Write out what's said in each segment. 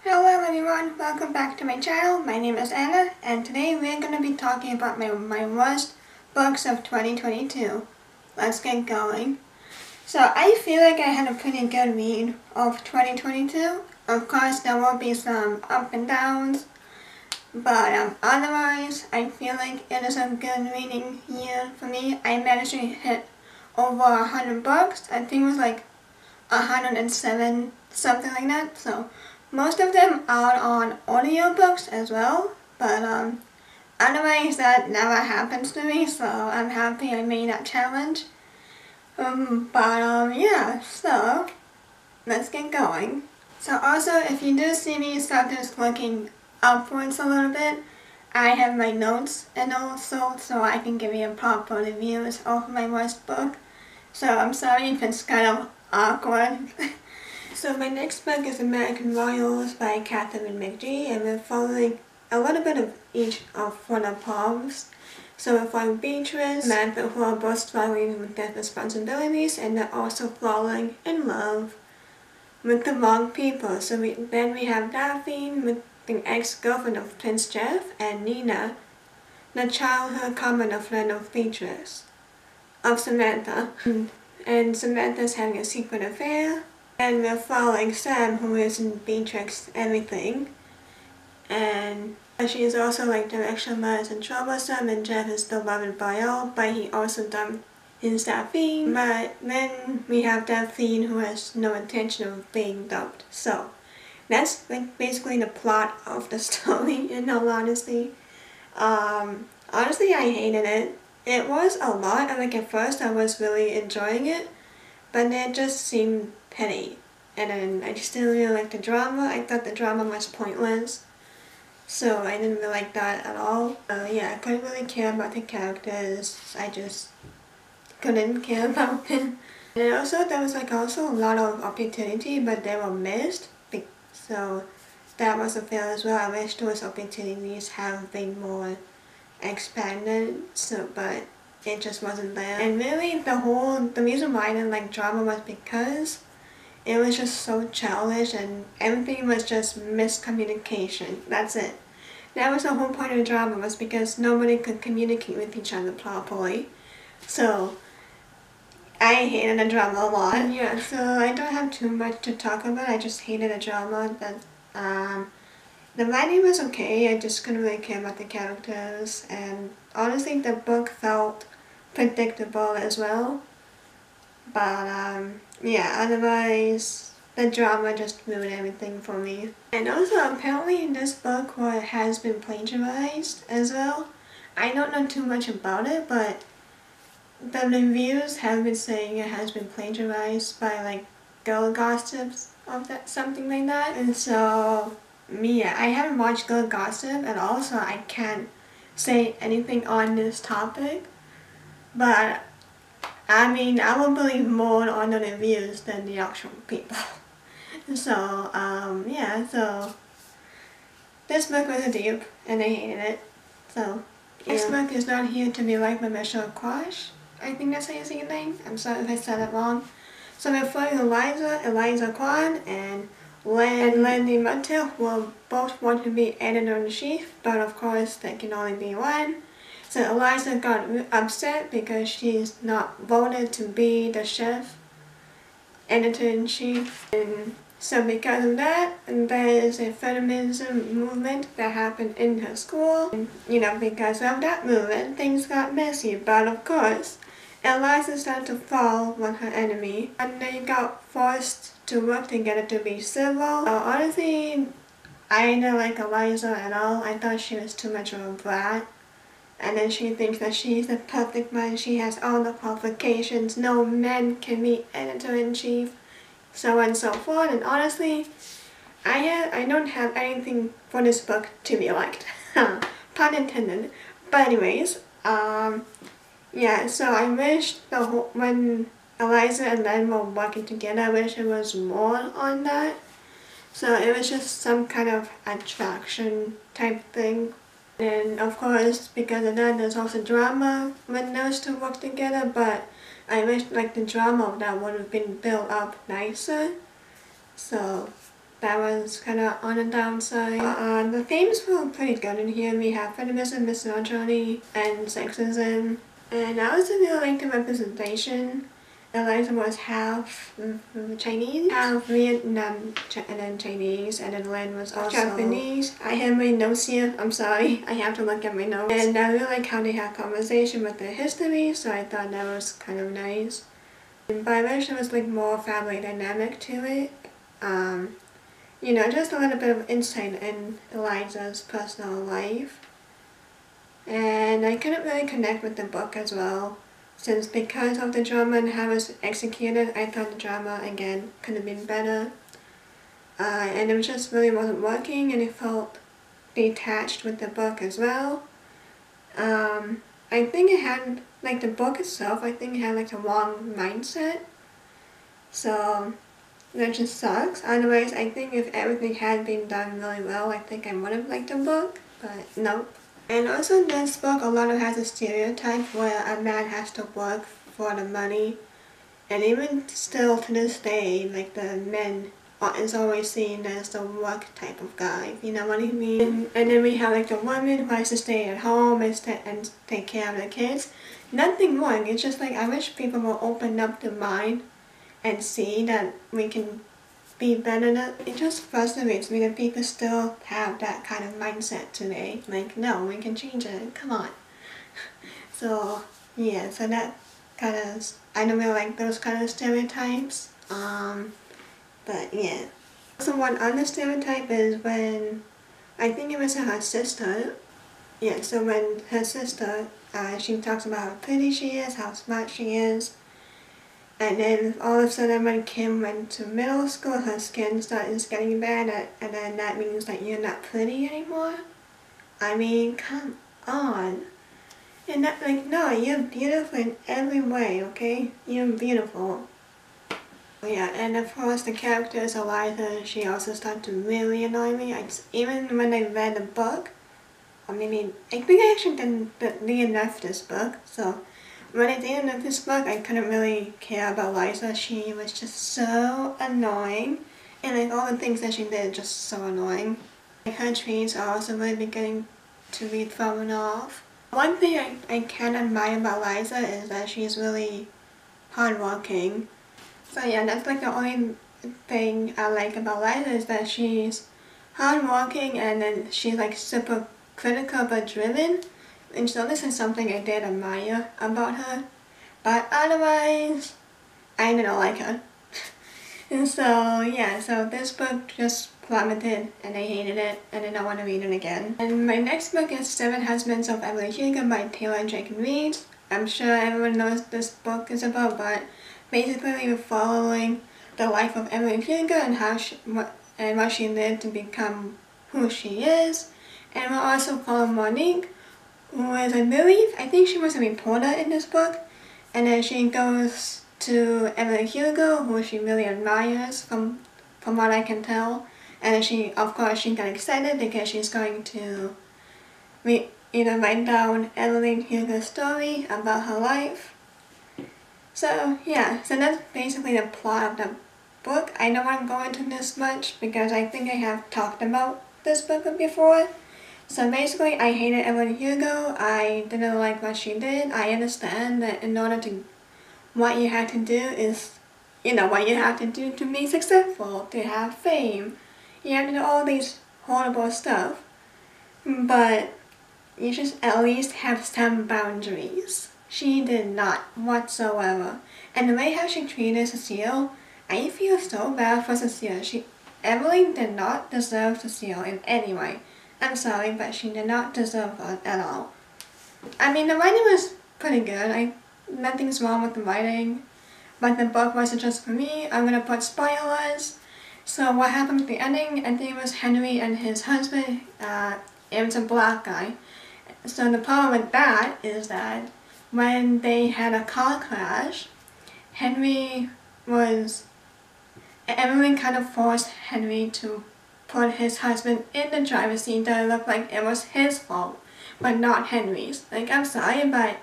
Hello everyone, welcome back to my channel. My name is Anna and today we're going to be talking about my worst books of 2022. Let's get going. So I feel like I had a pretty good read of 2022. Of course there will be some up and downs, but otherwise I feel like it is a good reading year for me. I managed to hit over 100 books. I think it was like 107, something like that. So most of them are on audiobooks as well, but otherwise that never happens to me, so I'm happy I made that challenge. Yeah, so let's get going. So also, if you do see me start just looking upwards a little bit, I have my notes and also so I can give you a proper reviews of my worst book. So I'm sorry if it's kind of awkward. So my next book is American Royals by Catherine McGee, and we're following a little bit of each of one of Palms. So we're following Beatrice, Samantha, who are both struggling with their responsibilities, and they're also falling in love with the wrong people. So then we have Daphne with the ex-girlfriend of Prince Jeff, and Nina, the childhood common friend of Beatrice, of Samantha. And Samantha's having a secret affair. And we're following Sam, who is in Beatrix's everything. And she is also like directionless and troublesome, and Jeff is still loved by all, but he also dumped his Daphne. But then we have Daphne, who has no intention of being dumped. So that's like basically the plot of the story, in all honesty. Honestly, I hated it. It was a lot, and like at first I was really enjoying it, but it just seemed petty. And then I just didn't really like the drama. I thought the drama was pointless, so I didn't really like that at all. Yeah, I couldn't really care about the characters. I just couldn't care about them. And also there was like also a lot of opportunity, but they were missed. So that was a fail as well. I wish those opportunities have been more expanded, but it just wasn't there. And really the reason why I didn't like drama was because it was just so childish and everything was just miscommunication. That's it. That was the whole point of the drama, was because nobody could communicate with each other properly. So I hated the drama a lot. Yeah, so I don't have too much to talk about. I just hated the drama. The writing was okay, I just couldn't really care about the characters, and honestly the book felt predictable as well. But yeah, otherwise the drama just ruined everything for me. And also apparently in this book has been plagiarized as well. I don't know too much about it, but the reviews have been saying it has been plagiarized by like girl gossips of that, something like that. And so yeah, I haven't watched Girl Gossip at all, so I can't say anything on this topic. But I mean, I will believe more on the reviews than the actual people. So yeah, so this book was a dupe, and I hated it. So yeah. This book is Not Here to Be Liked by Michelle Quash. I think that's how you say your name. I'm sorry if I said it wrong. So we're following Eliza Kwan, and Landy Mattel will both want to be editor-in-chief, but of course there can only be one. So Eliza got upset because she's not voted to be the chef editor-in-chief. And so because of that, there is a feminism movement that happened in her school. And, because of that movement, things got messy, but of course, Eliza started to fall with her enemy, and they got forced to work together to be civil. So honestly, I didn't like Eliza at all. I thought she was too much of a brat. And then she thinks that she's the perfect man, she has all the qualifications, no man can be editor-in-chief, so on and so forth. And honestly, I don't have anything for this book to be liked. Pun intended. But anyways, yeah, so I wish when Eliza and Len were working together, I wish there was more on that. So it was just some kind of attraction type thing. And of course, because of that, there's also drama when those two work together, but I wish like the drama of that would have been built up nicer. So that was kind of on the downside. The themes were pretty good in here. We have feminism, misogyny, and sexism. And I also really like the representation. Eliza was half Chinese, half Vietnam, and then Chinese, and then Lynn was also Japanese. I have my notes here, I'm sorry, I have to look at my notes. And I really like how they had conversation with their history, so I thought that was kind of nice. But I wish there was like more family dynamic to it. You know, just a little bit of insight in Eliza's personal life. And I couldn't really connect with the book as well, since because of the drama and how it was executed, I thought the drama, again, could have been better. And it just really wasn't working, and it felt detached with the book as well. I think it had, like the book itself, I think it had like the wrong mindset. So that just sucks. Otherwise, I think if everything had been done really well, I think I would have liked the book, but nope. And also in this book, a lot of has a stereotype where a man has to work for the money. And even still to this day, like the men is always seen as the work type of guy, you know what I mean? And then we have like the woman who has to stay at home and take care of the kids. Nothing wrong, it's just like I wish people will open up their mind and see that we can be better than it. Just frustrates me that people still have that kind of mindset today. Like, no, we can change it, come on. So, yeah, so that kind of, I don't really like those kind of stereotypes. But yeah. So one other stereotype is when, I think it was her sister. Yeah, so when her sister, she talks about how pretty she is, how smart she is. And then all of a sudden when Kim went to middle school, her skin started getting bad, and then that means that you're not pretty anymore? I mean, come on. And that, like, no, you're beautiful in every way, okay? You're beautiful. Yeah, and of course the character Eliza, she also started to really annoy me. Even when I read the book, or maybe, I think I actually didn't DNF this book, so when I DNF this book, I couldn't really care about Eliza. She was just so annoying, and like all the things that she did just so annoying. Like her traits are also really beginning to be thrown off. One thing I can admire about Eliza is that she's really hardworking. So yeah, that's like the only thing I like about Eliza is that she's hardworking and then she's like super critical but driven. And so this is something I did admire about her. But otherwise, I didn't like her. And so yeah, so this book just plummeted and I hated it and I don't want to read it again. And my next book is Seven Husbands of Evelyn Hugo by Taylor Jenkins Reid. I'm sure everyone knows what this book is about, but basically we're following the life of Evelyn Hugo and what she did to become who she is. And we'll also follow Monique, who is, I think she was a reporter in this book, and then she goes to Evelyn Hugo, who she really admires from what I can tell, and then she got excited because she's going to write down Evelyn Hugo's story about her life. So yeah, so that's basically the plot of the book. I don't want to go into this much because I think I have talked about this book before. So basically, I hated Evelyn Hugo. I didn't like what she did. I understand that in order to, what you have to do is, what you have to do to be successful, to have fame. You have to do all these horrible stuff. But you should at least have some boundaries. She did not whatsoever. And the way how she treated Cecile, I feel so bad for Cecile. Evelyn did not deserve Cecile in any way. I'm sorry, but she did not deserve her at all. I mean, the writing was pretty good. Nothing's wrong with the writing, but the book wasn't just for me. I'm gonna put spoilers. So what happened at the ending, I think it was Henry and his husband, it was a black guy. So the problem with that is that when they had a car crash, Evelyn kind of forced Henry to put his husband in the driver's seat that it looked like it was his fault, but not Henry's. Like, I'm sorry, but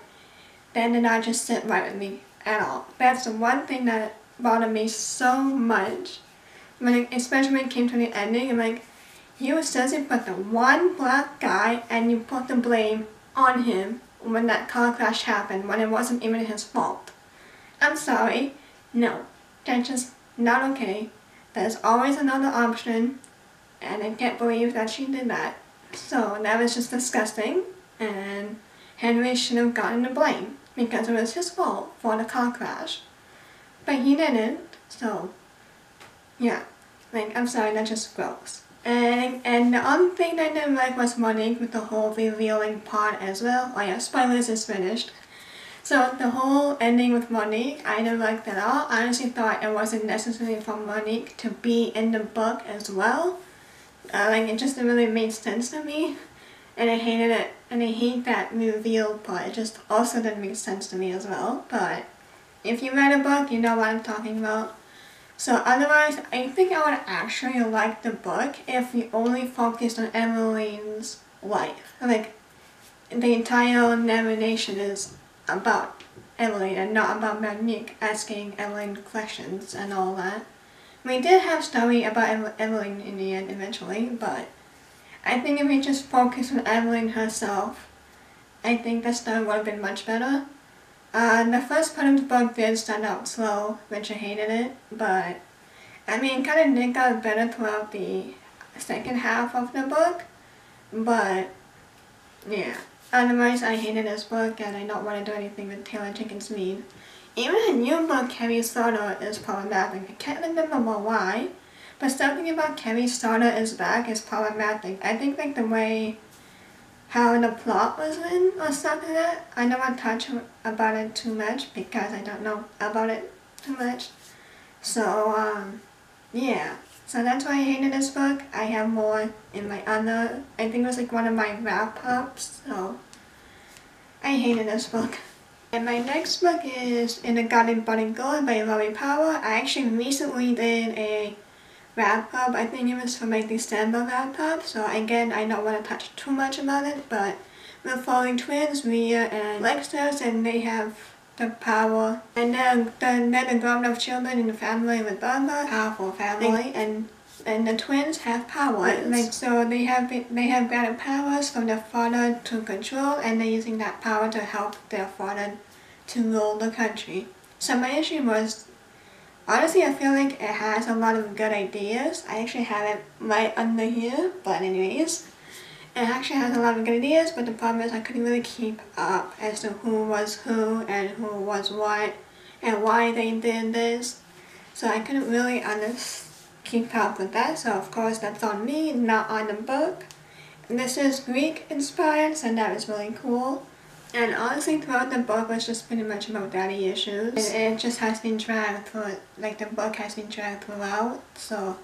that did not just sit right with me at all. That's the one thing that bothered me so much. especially when it came to the ending, I'm like, you seriously put the one black guy and you put the blame on him when that car crash happened, when it wasn't even his fault. I'm sorry, no, that's just not okay. There's always another option, and I can't believe that she did that. So that was just disgusting, and Henry should have gotten the blame because it was his fault for the car crash. But he didn't, so yeah, like, I'm sorry, that's just gross. And the other thing that I didn't like was Monique with the whole revealing part as well. Oh yeah, spoilers is finished. So the whole ending with Monique, I didn't like that at all. I honestly thought it wasn't necessary for Monique to be in the book as well. Like, it just didn't really make sense to me. And I hated it. And I hate that reveal part. It just also didn't make sense to me as well. But if you read a book, you know what I'm talking about. So otherwise, I think I would actually like the book if we only focused on Emmeline's life. Like, the entire narration is about Emmeline and not about Monique asking Emmeline questions and all that. We did have story about Emmeline in the end eventually, but I think if we just focused on Emmeline herself, I think the story would have been much better. The first part of the book did start out slow, which I hated it, but I mean, it kind of did get better throughout the second half of the book, but yeah. Otherwise, I hated this book and I don't want to do anything with Taylor Jenkins Reid. Even her new book, Carrie Starter, is problematic. I can't remember why, but something about Carrie Starter is back is problematic. I think like the way how the plot was written or something like that. I don't want to touch about it too much because I don't know about it too much. So yeah. So that's why I hated this book. I have more in my other, I think it was like one of my wrap-ups, so I hated this book. And my next book is In the Garden Burning Gold by Lori Power. I actually recently did a wrap-up. I think it was for my December wrap-up, so again, I don't want to touch too much about it, but we're following twins, Rhea and Lexus, and they have the power. And then the grown-up children in the family with Barbara, powerful family, and the twins have powers. Like, so they have granted powers from their father to control, and they're using that power to help their father to rule the country. So my issue was, honestly, I feel like it has a lot of good ideas. I actually have it right under here, but anyways. It actually has a lot of good ideas, but the problem is I couldn't really keep up as to who was who and who was what and why they did this. So I couldn't really keep up with that, so of course that's on me, not on the book. This is Greek inspired, so that was really cool. And honestly, throughout the book was just pretty much about daddy issues. And it just has been dragged through, like the book has been dragged throughout, so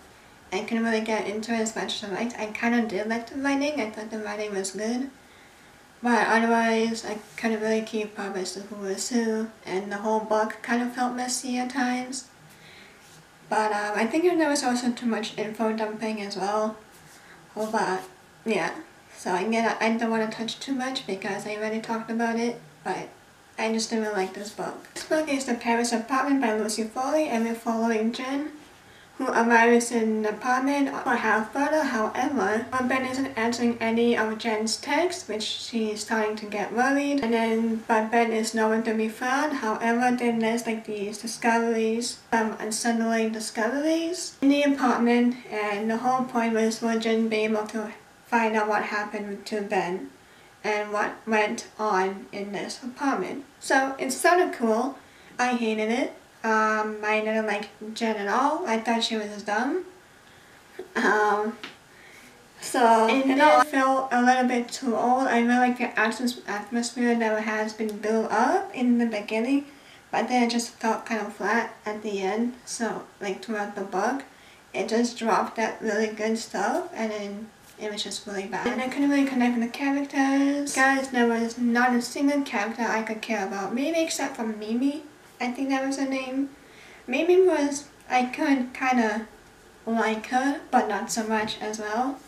I couldn't really get into it as much as I liked. I kind of did like the writing, I thought the writing was good. But otherwise, I couldn't really keep up as to who was who, and the whole book kind of felt messy at times. But I think there was also too much info dumping as well. But yeah, so again, I don't want to touch too much because I already talked about it, but I just didn't like this book. This book is The Paris Apartment by Lucy Foley, and we're following Jen, who arrives in an apartment for her father. However, Ben isn't answering any of Jen's texts, which she's starting to get worried. But Ben is nowhere to be found. However, then there's like these discoveries, unsettling discoveries in the apartment, and the whole point was for Jen be able to find out what happened to Ben and what went on in this apartment. So it sounded cool. I hated it. I didn't like Jen at all. I thought she was dumb. It felt a little bit too old. I really like the atmosphere that has been built up in the beginning, but then it just felt kind of flat at the end. So, like throughout the book, it just dropped that really good stuff, and then it was just really bad. And I couldn't really connect with the characters. Guys, there was not a single character I could care about, maybe except for Mimi. I think that was her name. Mimi was, I could kind of like her, but not so much as well.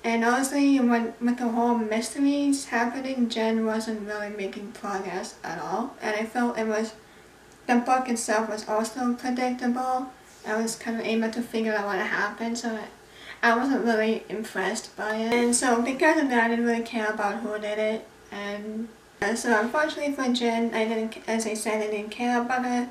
And honestly, with the whole mysteries happening, Jen wasn't really making progress at all. And I felt the book itself was also predictable. I was kind of able to figure out what happened, so I wasn't really impressed by it. And so because of that, I didn't really care about who did it. And so unfortunately for Jen, as I said, I didn't care about her.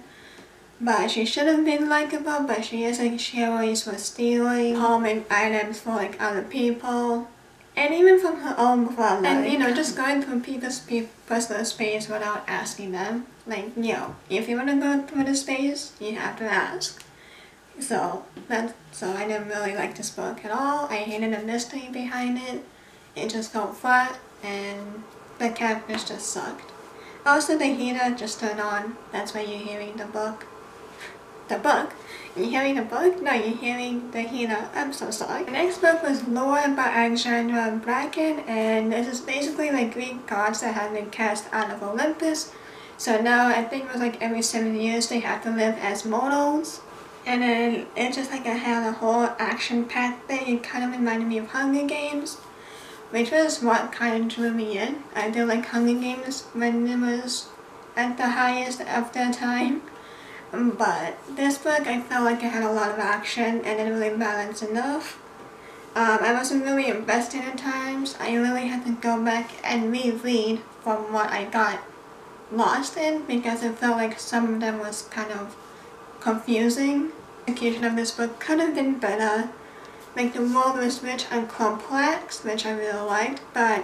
But she should have been likable, but she isn't. She always was stealing home items for like other people. And even from her own brother. And you know, just going through people's personal space without asking them. Like, if you want to go through the space, you have to ask. So I didn't really like this book at all. I hated the mystery behind it. It just felt flat and the characters just sucked. Also, the heater just turned on. That's why you're hearing the book. The book? You're hearing the book? No, you're hearing the heater. I'm so sorry. The next book was Lore by Alexandra Bracken, and this is basically like Greek gods that have been cast out of Olympus. So now I think it was like every 7 years they have to live as mortals. And then it's just like I had a whole action-packed thing. It kind of reminded me of Hunger Games, which was what kind of drew me in. I did like Hunger Games when it was at the highest of their time. But this book, I felt like it had a lot of action and it really balanced enough. I wasn't really invested at times. I really had to go back and reread from what I got lost in because it felt like some of them was kind of confusing. The execution of this book could have been better. Like the world was rich and complex, which I really liked, but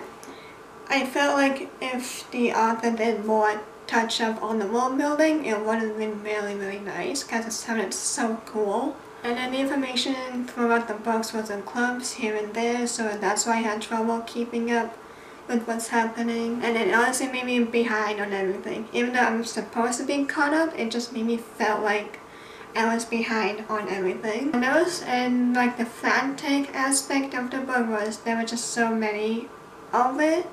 I felt like if the author did more touch up on the world building, it would have been really, really nice because it sounded so cool. And then the information throughout the books was in clumps here and there, so that's why I had trouble keeping up with what's happening. And it honestly made me behind on everything. Even though I'm supposed to be caught up, it just made me felt like I was behind on everything. And like the frantic aspect of the book was there were just so many of it.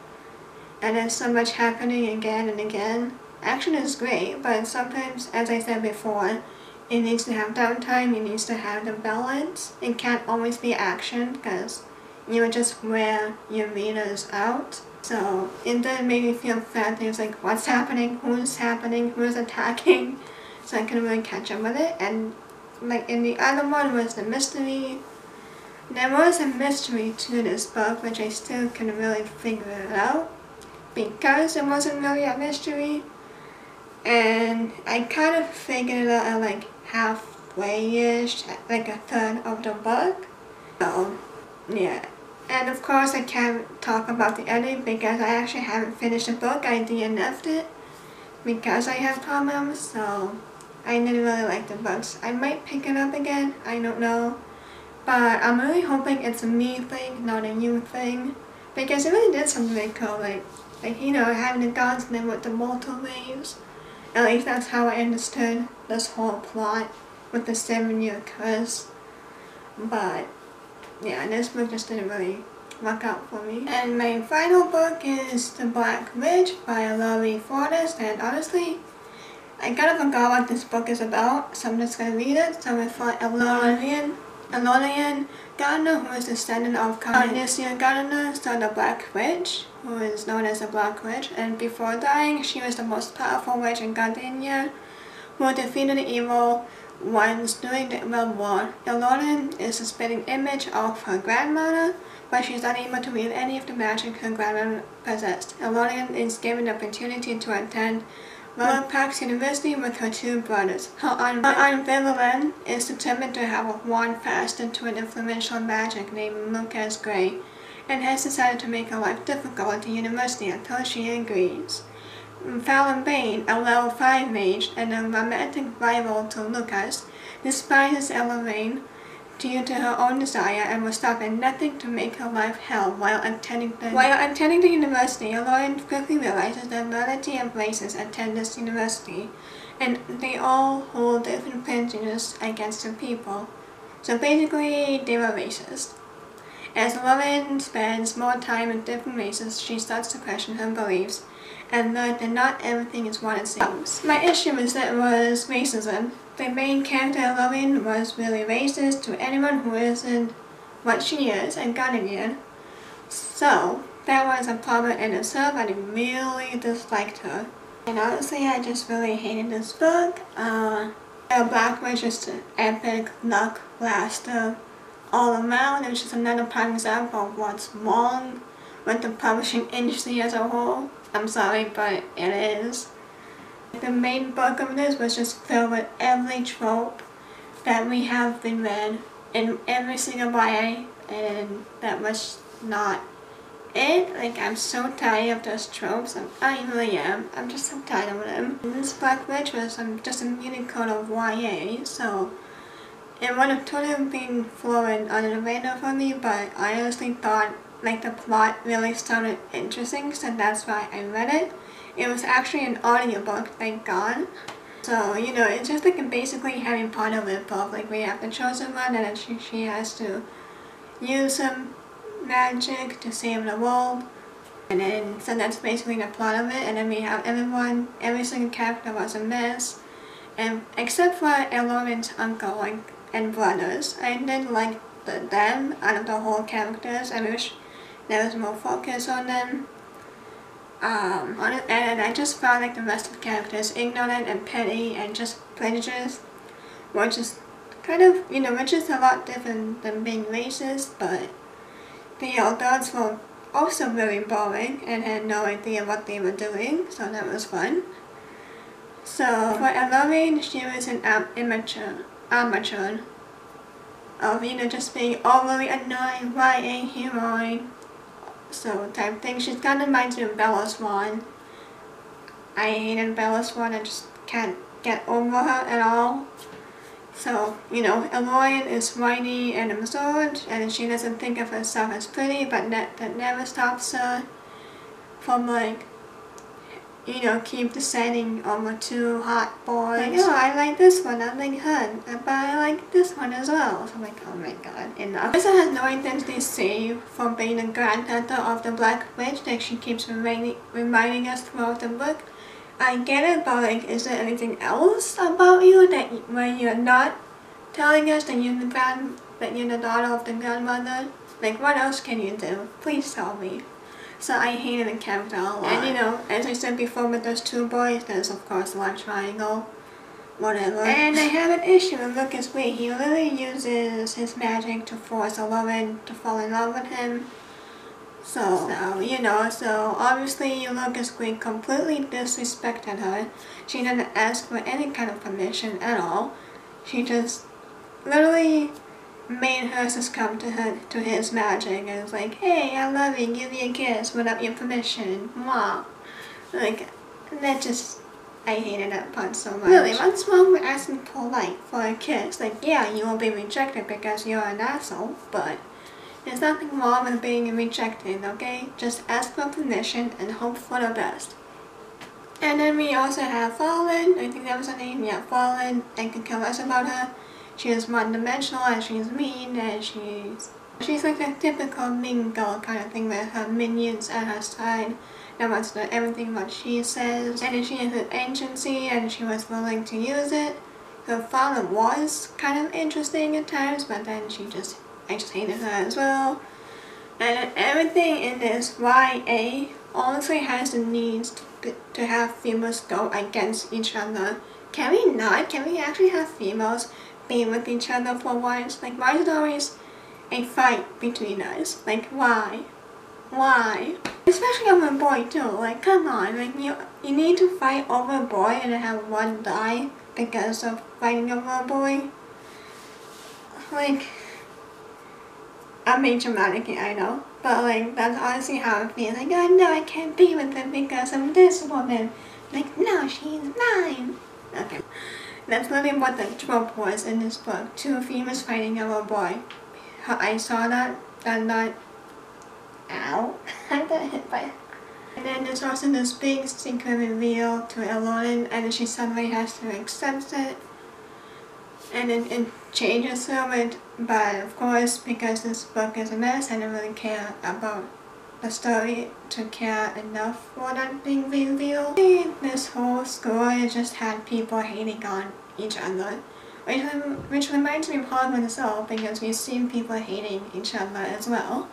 And there's so much happening again and again. Action is great, but sometimes, as I said before, it needs to have downtime, it needs to have the balance. It can't always be action because you would just wear your readers out. So it did make me feel fat. It was like, what's happening, who's attacking? So I couldn't really catch up with it. And like in the other one was the mystery. There was a mystery to this book, which I still couldn't really figure it out because it wasn't really a mystery. And I kind of figured it out at like halfway-ish, like a third of the book. So, yeah. And of course I can't talk about the ending because I actually haven't finished the book. I DNF'd it because I have problems, so I didn't really like the books. I might pick it up again, I don't know. But I'm really hoping it's a me thing, not a you thing. Because it really did something really cool, like having the gods live with the mortal waves. At least that's how I understood this whole plot with the 7-year curse. But yeah, this book just didn't really work out for me. And my final book is The Black Witch by Laurie Forrest, and honestly, I kind of forgot what this book is about, so I'm just gonna read it. So it's for Elonian Gardner, who is descendant of Carnisia Gardner, so the Black Witch, who is known as the Black Witch, and before dying, she was the most powerful witch in Gardenia, who defeated the evil ones during the World War. Elonian is a spitting image of her grandmother, but she is unable to wield any of the magic her grandmother possessed. Elonian is given the opportunity to attend Pax University with her 2 brothers. Her aunt Vivian is determined to have a wand fastened to an influential magic named Lucas Gray, and has decided to make her life difficult at the university until she agrees. Fallon Bane, a level 5 mage and a romantic rival to Lucas, despises Elaine due to her own desire and will stop at nothing to make her life hell while attending the university. Elaine quickly realizes that a variety of races attend this university, and they all hold different prejudices against her people. So basically, they were racist. As Elaine spends more time with different races, she starts to question her beliefs and learn that not everything is what it seems. My issue with it was racism. The main character, Elaine, was really racist to anyone who isn't what she is, and Ghanaian. So, that was a problem in itself. I really disliked her. And honestly, I just really hated this book. Black Witch is an epic luck blaster all around. It's just another prime example of what's wrong with the publishing industry as a whole. I'm sorry, but it is. The main book of this was just filled with every trope that we have been read in every single YA, and that was not it. Like, I'm so tired of those tropes. I really am. I'm just so tired of them. And this Black Witch was just a unicorn of YA, so it would have totally been flowing under the radar for me, but I honestly thought like the plot really sounded interesting, so that's why I read it. It was actually an audiobook, thank God. So, you know, it's just like basically Harry Potter ripoff. Like, we have the chosen one, and then she has to use some magic to save the world. And then, so that's basically the plot of it. And then we have every single character was a mess. And except for Elloren's uncle and brothers. I didn't like them out of the whole characters. I wish there was more focus on them. And I just found like the rest of the characters ignorant and petty and just prejudiced, which is kind of, you know, which is a lot different than being racist, but the adults were also very boring and had no idea what they were doing, so that was fun. So for Elloren, she was an amateur of, you know, just being overly annoying YA heroine. So type thing. She's kind of reminds me of Bella Swan. I hated Bella Swan. I just can't get over her at all. So, you know, Elloren is whiny and absurd, and she doesn't think of herself as pretty, but that never stops her from, like, you know, keep deciding over two hot boys. Like, oh, I like this one, I like her, but I like this one as well. So I'm like, oh my god, enough. Lisa has no identity save from being the granddaughter of the Black Witch that she keeps reminding us throughout the book. I get it, but like, is there anything else about you that where you're not telling us that you're the daughter of the grandmother? Like, what else can you do? Please tell me. So I hated the character a lot. And you know, as I said before with those two boys, there's of course a love triangle, whatever. And I have an issue with Lucas Wade. He literally uses his magic to force Elloren to fall in love with him. So you know, so obviously Lucas Wade completely disrespected her. She didn't ask for any kind of permission at all. She just literally made her succumb to his magic, and it's like, hey, I love you, give you a kiss without your permission. Wow. Like, that just, I hated that part so much. Really, what's wrong with asking polite for a kiss? Like, yeah, you will be rejected because you're an asshole, but there's nothing wrong with being rejected, okay? Just ask for permission and hope for the best. And then we also have Fallen, I think that was her name, yeah, Fallen. I could care less about her. She is one-dimensional and she's mean, and she's like a typical mean girl kind of thing with her minions at her side that wants to do everything what she says. And then she has an agency and she was willing to use it. Her father was kind of interesting at times, but then I just hated her as well. And everything in this YA honestly has the needs to have females go against each other. Can we not? Can we actually have females be with each other for once? Like, why is it always a fight between us? Like, why? Why? Especially over a boy too. Like, come on. Like, you need to fight over a boy and then have one die because of fighting over a boy. Like, I'm being dramatic, I know, but like, that's honestly how it feels. Like, oh no, I can't be with him because of this woman. Like, no, she's mine. Okay. That's literally what the trope was in this book. Two females fighting over a boy. I saw that, and not, ow, I got hit by it. And then there's also this big secret reveal to Elloren, and then she suddenly has to accept it. And then it changes her, but of course, because this book is a mess, I don't really care about the story to care enough for that being revealed. This whole story just had people hating on each other, which reminds me of Hogwarts itself, because we've seen people hating each other as well.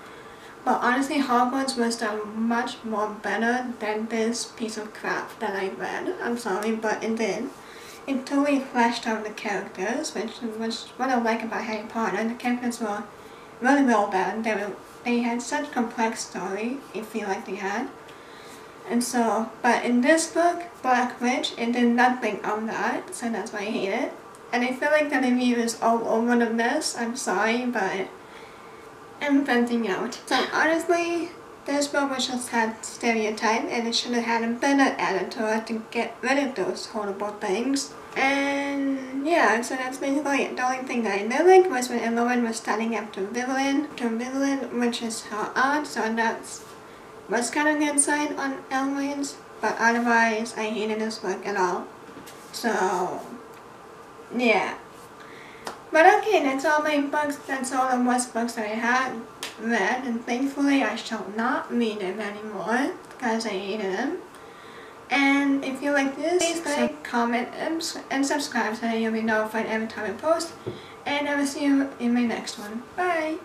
But honestly, Hogwarts was done much more better than this piece of crap that I read. I'm sorry, but it did. it totally fleshed out the characters, which was what I like about Harry Potter. The characters were really well done. They had such complex story, I feel like they had. And so, but in this book, Black Witch, it did nothing of that, so that's why I hate it. And I feel like the review is all over the mess, I'm sorry, but I'm venting out. So honestly, this book was just had stereotype, and it should have had a better editor to get rid of those horrible things. And yeah, so that's basically it. The only thing that I did like was when Elowen was standing up to Vivian, which is her aunt, so that's was kind of good side on Elowen's, but otherwise I hated this book at all. So yeah. But okay, that's all my books, that's all the worst books that I had read, and thankfully I shall not read them anymore because I hated them. And if you like this, please like, comment, and subscribe so that you'll be notified every time I post. And I will see you in my next one. Bye!